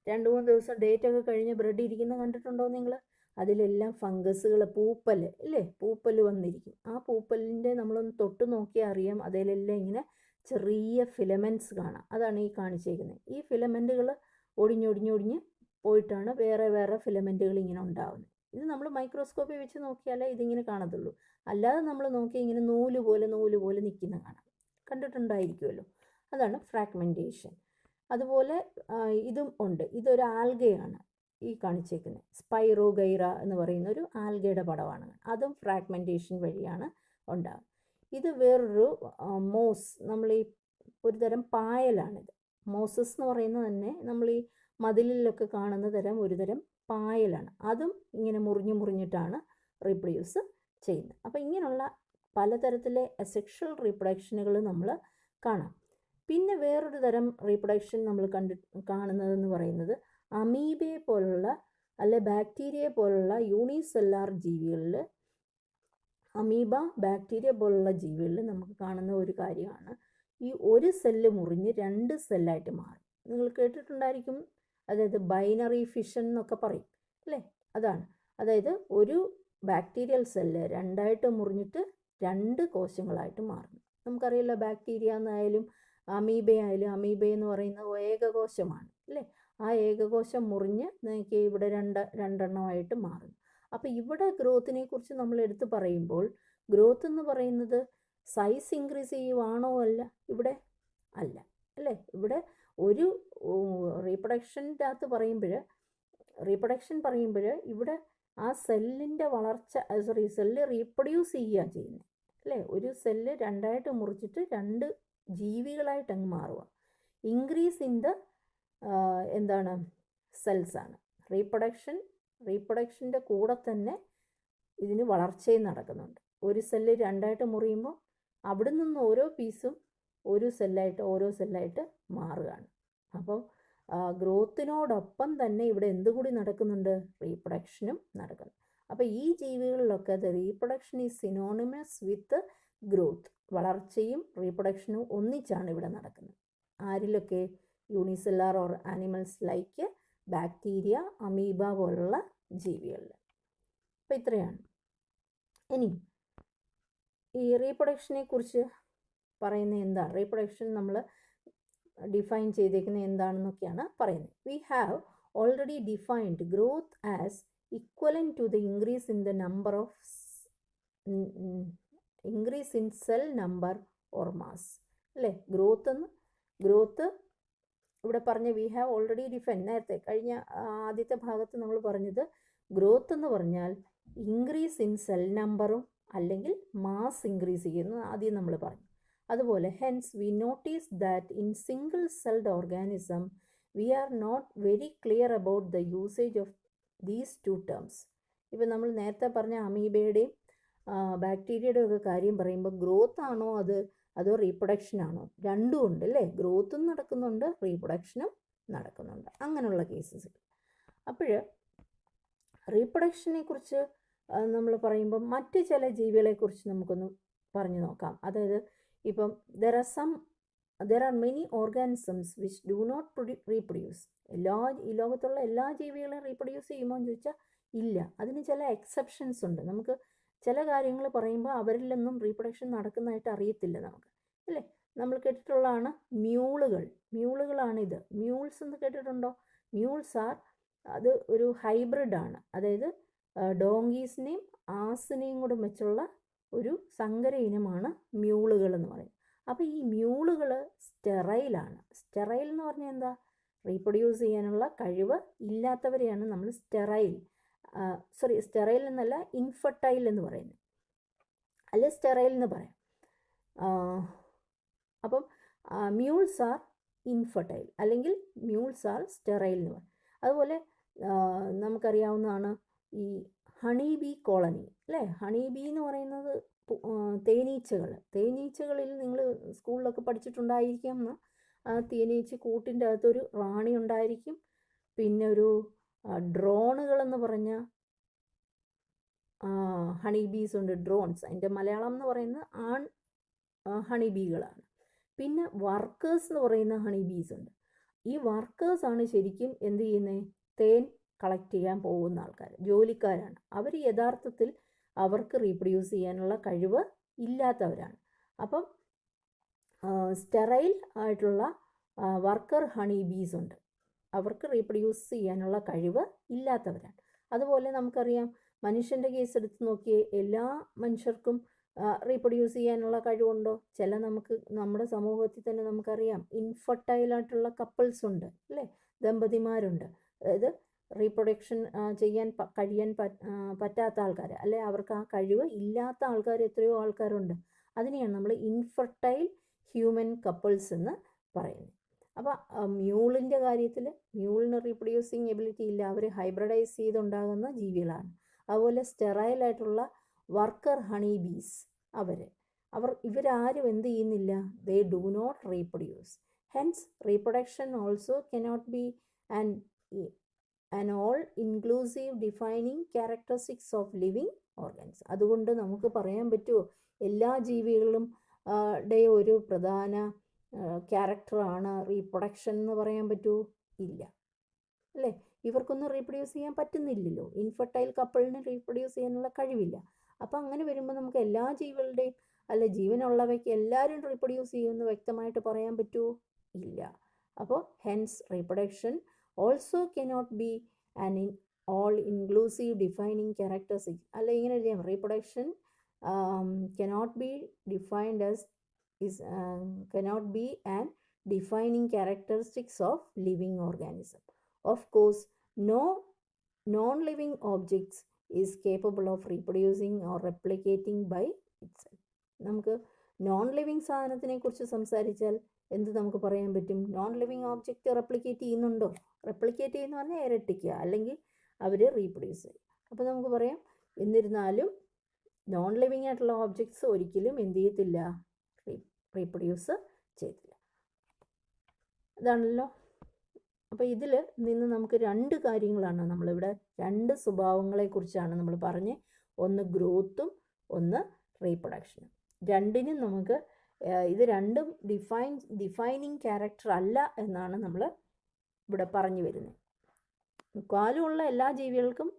2-3 ദിവസം ഡേറ്റ് ഒക്കെ കഴിഞ്ഞ് ബ്രെഡ് ഇരിക്കുന്ന കണ്ടിട്ടുണ്ടോ നിങ്ങൾ? അതിലെല്ലാം ഫംഗസുകൾ, പൂപ്പൽ ഇല്ലേ, പൂപ്പൽ വന്നിരിക്കും. ആ പൂപ്പലിൻ്റെ നമ്മളൊന്ന് തൊട്ട് നോക്കിയാൽ അറിയാം, അതിലെല്ലാം ഇങ്ങനെ ചെറിയ ഫിലമെൻറ്റ്സ് കാണാം. അതാണ് ഈ കാണിച്ചേക്കുന്നത്. ഈ ഫിലമെൻറ്റുകൾ ഒടിഞ്ഞൊടിഞ്ഞൊടിഞ്ഞ് പോയിട്ടാണ് വേറെ വേറെ ഫിലമെൻറ്റുകൾ ഇങ്ങനെ ഉണ്ടാകുന്നത്. ഇത് നമ്മൾ മൈക്രോസ്കോപ്പിൽ വെച്ച് നോക്കിയാലേ ഇതിങ്ങനെ കാണത്തുള്ളൂ. അല്ലാതെ നമ്മൾ നോക്കി ഇങ്ങനെ നൂല് പോലെ നിൽക്കുന്ന കാണാം. കണ്ടിട്ടുണ്ടായിരിക്കുമല്ലോ. അതാണ് ഫ്രാഗ്മെൻറ്റേഷൻ. അതുപോലെ ഇതും ഉണ്ട്. ഇതൊരു ആൽഗയാണ് ഈ കാണിച്ചേക്കുന്നത്. സ്പൈറോഗൈറ എന്ന് പറയുന്ന ഒരു ആൽഗയുടെ പടമാണ്. അതും ഫ്രാഗ്മെൻറ്റേഷൻ വഴിയാണ് ഉണ്ടാകുന്നത്. ഇത് വേറൊരു മോസ്, നമ്മൾ ഈ ഒരു തരം പായലാണിത്. മോസസ് എന്ന് പറയുന്നത് തന്നെ നമ്മൾ ഈ മതിലിലൊക്കെ കാണുന്ന ഒരു തരം പായലാണ്. അതും ഇങ്ങനെ മുറിഞ്ഞിട്ടാണ് റീപ്രൊഡ്യൂസ് ചെയ്യുന്നത്. അപ്പോൾ ഇങ്ങനെയുള്ള പലതരത്തിലെ അസെക്ഷൽ റീപ്രൊഡക്ഷനുകൾ നമ്മൾ കാണാം. പിന്നെ വേറൊരു തരം റീപ്രൊഡക്ഷൻ നമ്മൾ കാണുന്നതെന്ന് പറയുന്നത് അമീബയെ പോലുള്ള അല്ലെ ബാക്ടീരിയ പോലുള്ള യൂണിസെല്ലാർ ജീവികളിൽ, അമീബ ബാക്ടീരിയ പോലുള്ള ജീവികളിൽ നമുക്ക് കാണുന്ന ഒരു കാര്യമാണ് ഈ ഒരു സെല്ല് മുറിഞ്ഞ് 2 സെല്ലായിട്ട് മാറും. നിങ്ങൾ കേട്ടിട്ടുണ്ടായിരിക്കും, അതായത് ബൈനറി ഫിഷൻ എന്നൊക്കെ പറയും അല്ലേ. അതായത് ഒരു ബാക്ടീരിയൽ സെല്ല് 2ആയിട്ട് മുറിഞ്ഞിട്ട് 2 കോശങ്ങളായിട്ട് മാറുന്നു. നമുക്കറിയാലോ, ബാക്ടീരിയ എന്നായാലും അമീബ എന്ന് പറയുന്നത് ഏകകോശമാണ് അല്ലേ. ആ ഏകകോശം മുറിഞ്ഞ് നമുക്ക് ഇവിടെ രണ്ടെണ്ണമായിട്ട് മാറുന്നു. അപ്പോൾ ഇവിടെ ഗ്രോത്തിനെ കുറിച്ച് നമ്മൾ എടുത്ത് പറയുമ്പോൾ, ഗ്രോത്ത് എന്ന് പറയുന്നത് സൈസ് ഇൻക്രീസ് ചെയ്യുവാണോ? അല്ല, ഇവിടെ അല്ല അല്ലേ. ഇവിടെ ഒരു റീപ്രൊഡക്ഷൻ്റെ അകത്ത് പറയുമ്പോൾ ഇവിടെ ആ സെല്ലിൻ്റെ വളർച്ച, സെല്ല് റീപ്രൊഡ്യൂസ് ചെയ്യുക ചെയ്യുന്നത് അല്ലേ. ഒരു സെല്ല് 2ആയിട്ട് മുറിച്ചിട്ട് 2 ജീവികളായിട്ട് അങ്ങ് മാറുക. ഇൻക്രീസ് ഇൻ ദ സെൽസാണ് റീപ്രൊഡക്ഷൻ്റെ കൂടെ തന്നെ ഇതിന് വളർച്ചയും നടക്കുന്നുണ്ട്. ഒരു സെല്ല് 2ആയിട്ട് മുറിയുമ്പോൾ അവിടെ നിന്ന് ഓരോ പീസും ഓരോ സെല്ലായിട്ട് മാറുകയാണ്. അപ്പോൾ ഗ്രോത്തിനോടൊപ്പം തന്നെ ഇവിടെ എന്തുകൂടി നടക്കുന്നുണ്ട്? റീപ്രൊഡക്ഷനും നടക്കുന്നു. അപ്പോൾ ഈ ജീവികളിലൊക്കെ reproduction is synonymous with growth. വളർച്ചയും റീപ്രൊഡക്ഷനും ഒന്നിച്ചാണ് ഇവിടെ നടക്കുന്നത്. ആരിലൊക്കെ? Unicellular or animals like bacteria, amoeba പോലുള്ള ജീവികളിൽ. അപ്പോൾ ഇത്രയാണ്. ഇനി ഈ റീപ്രൊഡക്ഷനെ കുറിച്ച് പറയുന്നത് എന്താണ്? റീപ്രൊഡക്ഷൻ നമ്മൾ ഡിഫൈൻ ചെയ്തേക്കുന്നത് എന്താണെന്നൊക്കെയാണ് പറയുന്നത്. We have already defined growth as equivalent to the increase in the number of increase in cell number or mass. അല്ലേ? ഗ്രോത്ത് ഇവിടെ പറഞ്ഞ വി ഹാവ് ഓൾറെഡി ഡിഫൈൻ, നേരത്തെ കഴിഞ്ഞ ആദ്യത്തെ ഭാഗത്ത് നമ്മൾ പറഞ്ഞത് ഗ്രോത്ത് എന്ന് പറഞ്ഞാൽ ഇൻക്രീസ് ഇൻ സെൽ നമ്പറും അല്ലെങ്കിൽ മാസ് ഇൻക്രീസ് ചെയ്യുന്നു ആദ്യം നമ്മൾ പറഞ്ഞു. അതുപോലെ hence we notice that in single celled organism we are not very clear about the usage of these two terms. ഇപ്പം നമ്മൾ നേരത്തെ പറഞ്ഞ അമീബയുടെയും ബാക്ടീരിയയുടെയും ഒക്കെ കാര്യം പറയുമ്പോൾ ഗ്രോത്ത് ആണോ അതോ റീപ്രൊഡക്ഷൻ ആണോ? രണ്ടും ഉണ്ട് അല്ലേ? ഗ്രോത്തും നടക്കുന്നുണ്ട്, റീപ്രൊഡക്ഷനും നടക്കുന്നുണ്ട്, അങ്ങനെയുള്ള കേസസ്. അപ്പോൾ റീപ്രൊഡക്ഷനെ കുറിച്ച് നമ്മൾ പറയുമ്പോൾ മറ്റ് ചില ജീവികളെക്കുറിച്ച് നമുക്കൊന്ന് പറഞ്ഞു നോക്കാം. അതായത് ഇപ്പം there are many organisms which do not reproduce. ഈ ലോകത്തുള്ള എല്ലാ ജീവികളെയും റീപ്രൊഡ്യൂസ് ചെയ്യുമോ എന്ന് ചോദിച്ചാൽ ഇല്ല. അതിന് ചില എക്സെപ്ഷൻസ് ഉണ്ട്. നമുക്ക് ചില കാര്യങ്ങൾ പറയുമ്പോൾ അവരിലൊന്നും റീപ്രൊഡക്ഷൻ നടക്കുന്നതായിട്ട് അറിയത്തില്ല നമുക്ക്, അല്ലേ? നമ്മൾ കേട്ടിട്ടുള്ളതാണ് മ്യൂളുകളാണിത്. മ്യൂൾസ് എന്ന് കേട്ടിട്ടുണ്ടോ? മ്യൂൾസ് അത് ഒരു ഹൈബ്രിഡാണ്. അതായത് ഡോങ്കീസിനെയും ആസിനെയും കൂടെ വെച്ചുള്ള ഒരു സങ്കര ഇനമാണ് മ്യൂളുകൾ എന്ന് പറയുന്നത്. അപ്പോൾ ഈ മ്യൂളുകൾ സ്റ്റെറൈലാണ്. സ്റ്റെറൈൽ എന്ന് പറഞ്ഞാൽ എന്താ? റീപ്രൊഡ്യൂസ് ചെയ്യാനുള്ള കഴിവ് ഇല്ലാത്തവരെയാണ് നമ്മൾ സ്റ്റെറൈൽ എന്നല്ല, ഇൻഫെർട്ടൈൽ എന്ന് പറയുന്നത്, അല്ലെ സ്റ്റെറൈൽ എന്ന് പറയാം. അപ്പം മ്യൂൾസ് ആർ ഇൻഫെർട്ടൈൽ അല്ലെങ്കിൽ മ്യൂൾസ് ആർ സ്റ്റെറൈൽ എന്ന് പറയും. അതുപോലെ നമുക്കറിയാവുന്നതാണ് ഈ ഹണി ബീ കോളനി, അല്ലേ? ഹണി ബീ എന്ന് പറയുന്നത് തേനീച്ചകളിൽ നിങ്ങൾ സ്കൂളിലൊക്കെ പഠിച്ചിട്ടുണ്ടായിരിക്കാം. തേനീച്ച കൂട്ടിൻ്റെ അകത്തൊരു റാണി ഉണ്ടായിരിക്കും, പിന്നെ ഒരു ഡ്രോണുകളെന്ന് പറഞ്ഞ ഹണി ബീസ് ഉണ്ട്, ഡ്രോൺസ്. അതിൻ്റെ മലയാളം എന്ന് പറയുന്നത് ഹണി ബീകളാണ്. പിന്നെ വർക്കേഴ്സ് എന്ന് പറയുന്ന ഹണി ബീസ് ഉണ്ട്. ഈ വർക്കേഴ്സാണ് ശരിക്കും എന്ത് ചെയ്യുന്നത്? തേൻ കളക്ട് ചെയ്യാൻ പോകുന്ന ആൾക്കാർ, ജോലിക്കാരാണ്. അവർ യഥാർത്ഥത്തിൽ അവർക്ക് റീപ്രൊഡ്യൂസ് ചെയ്യാനുള്ള കഴിവ് ഇല്ലാത്തവരാണ്. അപ്പം സ്റ്റെറൈൽ ആയിട്ടുള്ള വർക്കർ ഹണി ബീസ് ഉണ്ട്, അവർക്ക് റീപ്രൊഡ്യൂസ് ചെയ്യാനുള്ള കഴിവ് ഇല്ലാത്തവരാണ്. അതുപോലെ നമുക്കറിയാം, മനുഷ്യൻ്റെ കേസ് എടുത്ത് നോക്കിയേ, എല്ലാ മനുഷ്യർക്കും റീപ്രൊഡ്യൂസ് ചെയ്യാനുള്ള കഴിവുണ്ടോ? നമ്മുടെ സമൂഹത്തിൽ തന്നെ നമുക്കറിയാം ഇൻഫെർട്ടൈലായിട്ടുള്ള കപ്പിൾസ് ഉണ്ട്, അല്ലേ? ദമ്പതിമാരുണ്ട്. അതായത് റീപ്രൊഡക്ഷൻ ചെയ്യാൻ പറ്റാത്ത ആൾക്കാർ, അല്ലെ അവർക്ക് ആ കഴിവ് ഇല്ലാത്ത ആൾക്കാർ എത്രയോ ആൾക്കാരുണ്ട്. അതിനെയാണ് നമ്മൾ ഇൻഫെർട്ടൈൽ ഹ്യൂമൻ കപ്പിൾസ് എന്ന് പറയുന്നത്. അപ്പോൾ മ്യൂളിൻ്റെ കാര്യത്തിൽ മ്യൂളിന് റീപ്രൊഡ്യൂസിങ് എബിലിറ്റി ഇല്ല, അവർ ഹൈബ്രിഡൈസ് ചെയ്തുണ്ടാകുന്ന ജീവികളാണ്. അതുപോലെ സ്റ്റെറൈലായിട്ടുള്ള വർക്കർ ഹണി ബീസ് ഇവരാരും എന്ത് ചെയ്യുന്നില്ല? They do not reproduce. Hence reproduction also cannot be an all inclusive defining characteristics of living organs. അതുകൊണ്ട് നമുക്ക് പറയാൻ പറ്റുമോ എല്ലാ ജീവികളിലും ഒരു പ്രധാന ക്യാരക്ടറാണ് റീപ്രൊഡക്ഷൻ എന്ന് പറയാൻ പറ്റുമോ? ഇല്ല, അല്ലേ? ഇവർക്കൊന്നും റീപ്രൊഡ്യൂസ് ചെയ്യാൻ പറ്റുന്നില്ലല്ലോ. ഇൻഫെർട്ടൈൽ കപ്പിളിന് റീപ്രൊഡ്യൂസ് ചെയ്യാനുള്ള കഴിവില്ല. അപ്പോൾ അങ്ങനെ വരുമ്പോൾ നമുക്ക് എല്ലാ ജീവികളുടെയും ജീവനുള്ളവയ്ക്ക് എല്ലാവരും റീപ്രൊഡ്യൂസ് ചെയ്യുമെന്ന് വ്യക്തമായിട്ട് പറയാൻ പറ്റുമോ? ഇല്ല. അപ്പോൾ hence reproduction also cannot be an all inclusive defining characteristic. അല്ല, ഇങ്ങനെ എഴുതിയാൽ reproduction cannot be defined as cannot be an defining characteristics of living organism. Of course, no non-living objects is capable of reproducing or replicating by itself. നമുക്ക് non living സാധനത്തിനെ കുറിച്ച് സംസാരിച്ചാൽ എന്ത് നമുക്ക് പറയാൻ പറ്റും? നോൺ ലിവിങ് ഓബ്ജക്റ്റ് റെപ്ലിക്കേറ്റ് ചെയ്യുന്നുണ്ടോ? Replicate ചെയ്യുന്ന പറഞ്ഞാൽ ഇരട്ടിക്കുക, അല്ലെങ്കിൽ അവർ റീപ്രൊഡ്യൂസ് ചെയ്യും. അപ്പോൾ നമുക്ക് പറയാം, എന്നിരുന്നാലും നോൺ ലിവിങ് ആയിട്ടുള്ള ഓബ്ജക്ട്സ് ഒരിക്കലും എന്ത് ചെയ്യത്തില്ല? റീപ്രൊഡ്യൂസ് ചെയ്തില്ല. ഇതാണല്ലോ. അപ്പോൾ ഇതിൽ നിന്ന് നമുക്ക് രണ്ട് കാര്യങ്ങളാണ് നമ്മളിവിടെ, രണ്ട് സ്വഭാവങ്ങളെക്കുറിച്ചാണ് നമ്മൾ പറഞ്ഞ്, ഒന്ന് ഗ്രോത്തും ഒന്ന് റീപ്രൊഡക്ഷനും. രണ്ടിനും നമുക്ക് ഇത് രണ്ടും ഡിഫൈനിങ് ക്യാരക്ടർ അല്ല എന്നാണ് നമ്മൾ ഇവിടെ പറഞ്ഞു വരുന്നത്. മുക്കാലുമുള്ള എല്ലാ ജീവികൾക്കും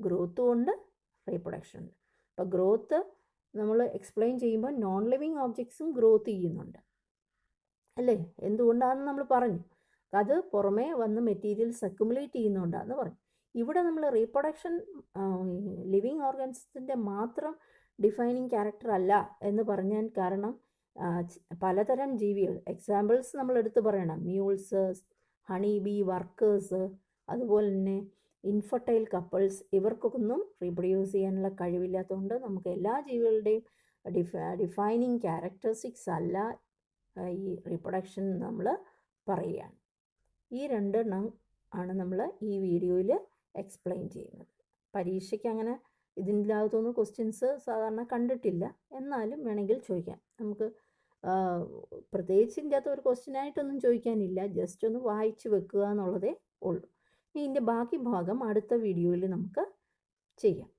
ഗ്രോത്തും ഉണ്ട്, റീപ്രൊഡക്ഷൻ ഉണ്ട്. അപ്പോൾ ഗ്രോത്ത് നമ്മൾ എക്സ്പ്ലെയിൻ ചെയ്യുമ്പോൾ നോൺ ലിവിങ് ഓബ്ജക്ട്സും ഗ്രോത്ത് ചെയ്യുന്നുണ്ട് അല്ലേ? എന്തുകൊണ്ടാണെന്ന് നമ്മൾ പറഞ്ഞു. അത് പുറമേ വന്ന് മെറ്റീരിയൽസ് അക്യുമുലേറ്റ് ചെയ്യുന്നുണ്ടാന്ന് പറഞ്ഞു. ഇവിടെ നമ്മൾ റീപ്രൊഡക്ഷൻ ലിവിങ് ഓർഗൻസിൻ്റെ മാത്രം ഡിഫൈനിങ് ക്യാരക്ടർ അല്ല എന്ന് പറഞ്ഞാൽ കാരണം പലതരം ജീവികൾ, എക്സാമ്പിൾസ് നമ്മൾ എടുത്ത് പറയണം. മ്യൂൾസ്, ഹണി ബി, വർക്കേഴ്സ്, അതുപോലെ തന്നെ ഇൻഫർട്ടൈൽ കപ്പിൾസ്, ഇവർക്കൊന്നും റീപ്രൊഡ്യൂസ് ചെയ്യാനുള്ള കഴിവില്ലാത്തതുകൊണ്ട് നമുക്ക് എല്ലാ ജീവികളുടെയും ഡിഫൈനിങ് ക്യാരക്ടറിസ്റ്റിക്സ് അല്ല ഈ റീപ്രൊഡക്ഷൻ നമ്മൾ പറയുകയാണ്. ഈ രണ്ടെണ്ണം ആണ് നമ്മൾ ഈ വീഡിയോയിൽ എക്സ്പ്ലെയിൻ ചെയ്യുന്നത്. പരീക്ഷയ്ക്ക് അങ്ങനെ ഇതിൻ്റെ അകത്തൊന്നും ക്വസ്റ്റ്യൻസ് സാധാരണ കണ്ടിട്ടില്ല, എന്നാലും വേണമെങ്കിൽ ചോദിക്കാം. നമുക്ക് പ്രത്യേകിച്ച് ഇതിൻ്റെ അകത്ത് ഒരു ക്വസ്റ്റ്യനായിട്ടൊന്നും ചോദിക്കാനില്ല, ജസ്റ്റ് ഒന്ന് വായിച്ച് വെക്കുക എന്നുള്ളതേ ഉള്ളൂ. ഇനി ഇതിൻ്റെ ബാക്കി ഭാഗം അടുത്ത വീഡിയോയിൽ നമുക്ക് ചെയ്യാം.